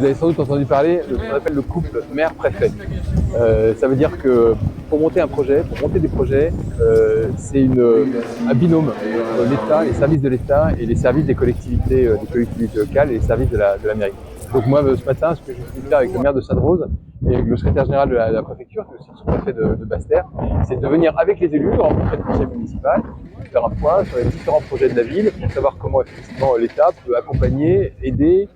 Vous avez sans doute entendu parler de ce qu'on appelle le couple maire-préfet. Ça veut dire que pour monter un projet, pour monter des projets, c'est un binôme entre l'État, les services de l'État et les services des collectivités locales et les services de la mairie. Donc moi, ce matin, ce que j'ai voulu faire avec le maire de Sainte-Rose et avec le secrétaire général de la préfecture, qui est aussi le sous-préfet de Basse-Terre, c'est de venir avec les élus, rencontrer le conseil municipal, faire un point sur les différents projets de la ville pour savoir comment effectivement l'État peut accompagner, aider,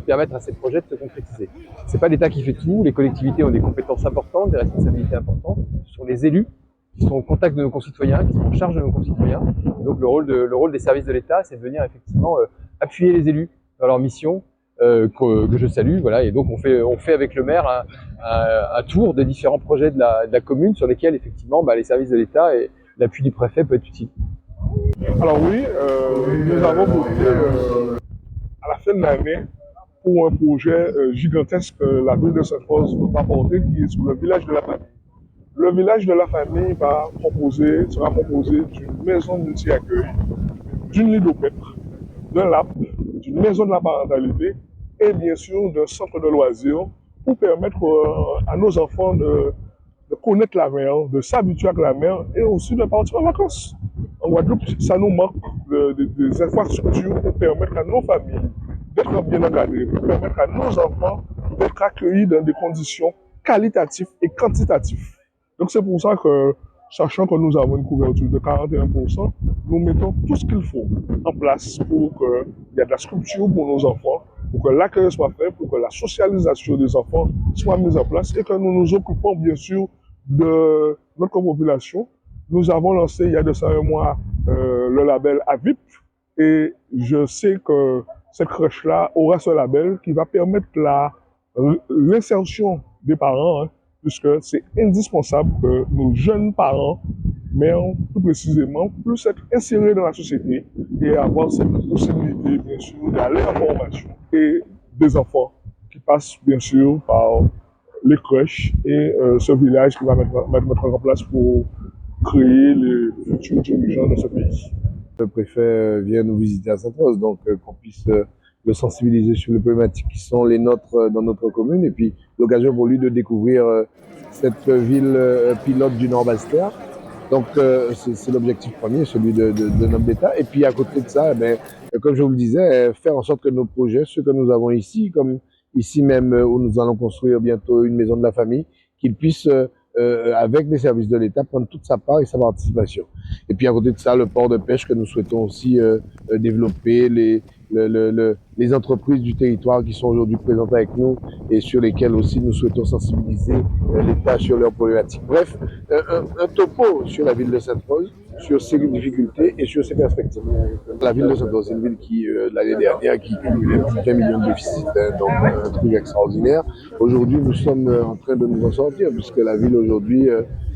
permettre à ces projets de se concrétiser. C'est pas l'État qui fait tout, les collectivités ont des compétences importantes, des responsabilités importantes, ce sont les élus qui sont au contact de nos concitoyens, qui sont en charge de nos concitoyens. Et donc le rôle des services de l'État, c'est de venir effectivement appuyer les élus dans leur mission, que je salue, voilà. Et donc on fait avec le maire un tour des différents projets de la commune sur lesquels effectivement les services de l'État et l'appui du préfet peut être utile. Alors oui, nous avons voté à la fin de l'année pour un projet gigantesque que la ville de Sainte-Rose va porter, qui est sur le village de la famille. Le village de la famille sera composé d'une maison multi-accueil, d'une ludopètre, d'un lab, d'une maison de la parentalité et bien sûr d'un centre de loisirs pour permettre à nos enfants de connaître la mer, de s'habituer avec la mer et aussi de partir en vacances. En Guadeloupe, ça nous manque des infrastructures pour permettre à nos familles d'être bien encadrées, pour permettre à nos enfants d'être accueillis dans des conditions qualitatives et quantitatives. Donc c'est pour ça que, sachant que nous avons une couverture de 41%, nous mettons tout ce qu'il faut en place pour qu'il y ait de la structure pour nos enfants, pour que l'accueil soit fait, pour que la socialisation des enfants soit mise en place et que nous nous occupons bien sûr de notre population. Nous avons lancé il y a de ça un mois le label AVIP et je sais que cette crèche-là aura ce label qui va permettre l'insertion des parents, hein, puisque c'est indispensable que nos jeunes parents, mais plus précisément, puissent être insérés dans la société et avoir cette possibilité, bien sûr, d'aller en formation et des enfants qui passent, bien sûr, par les crèches et ce village qui va mettre en place pour créer les futurs dirigeants de ce pays. Le préfet vient nous visiter à Sainte-Rose, donc qu'on puisse le sensibiliser sur les problématiques qui sont les nôtres dans notre commune, et puis l'occasion pour lui de découvrir cette ville pilote du Nord Basse-Terre. Donc c'est l'objectif premier, celui de notre État. Et puis à côté de ça, comme je vous le disais, faire en sorte que nos projets, ceux que nous avons ici, comme ici même où nous allons construire bientôt une maison de la famille, qu'ils puissent avec les services de l'État, prendre toute sa part et sa participation. Et puis à côté de ça, le port de pêche que nous souhaitons aussi développer, les entreprises du territoire qui sont aujourd'hui présentes avec nous et sur lesquelles aussi nous souhaitons sensibiliser l'État sur leurs problématiques. Bref, un topo sur la ville de Sainte-Rose, sur ses difficultés et sur ses perspectives. La ville de Sainte-Rose, c'est une ville qui, l'année dernière, qui cumulait plus d'1 million de déficits, hein, donc un truc extraordinaire. Aujourd'hui, nous sommes en train de nous en sortir, puisque la ville aujourd'hui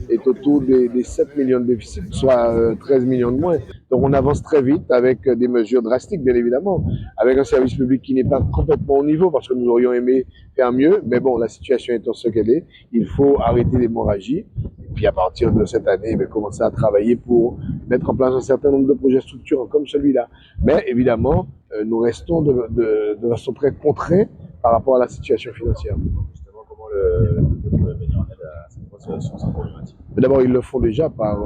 est autour des 7 millions de déficits, soit 13 millions de moins. Donc on avance très vite avec des mesures drastiques, bien évidemment, avec un service public qui n'est pas complètement au niveau, parce que nous aurions aimé faire mieux, mais bon, la situation étant ce qu'elle est, il faut arrêter l'hémorragie. Et puis à partir de cette année, commencer à travailler pour mettre en place un certain nombre de projets structurants comme celui-là. Mais évidemment, nous restons de façon très contraints par rapport à la situation financière. Justement, comment le venir en aide à cette problématique? D'abord, ils le font déjà par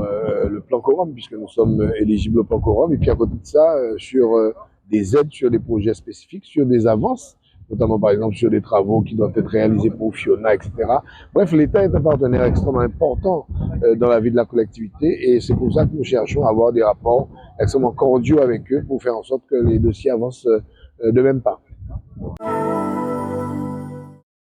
le plan Coram, puisque nous sommes éligibles au plan Coram. Et puis à côté de ça, sur des aides sur des projets spécifiques, sur des avances, notamment par exemple sur des travaux qui doivent être réalisés pour Fiona, etc. Bref, l'État est un partenaire extrêmement important dans la vie de la collectivité et c'est pour ça que nous cherchons à avoir des rapports extrêmement cordiaux avec eux pour faire en sorte que les dossiers avancent de même pas.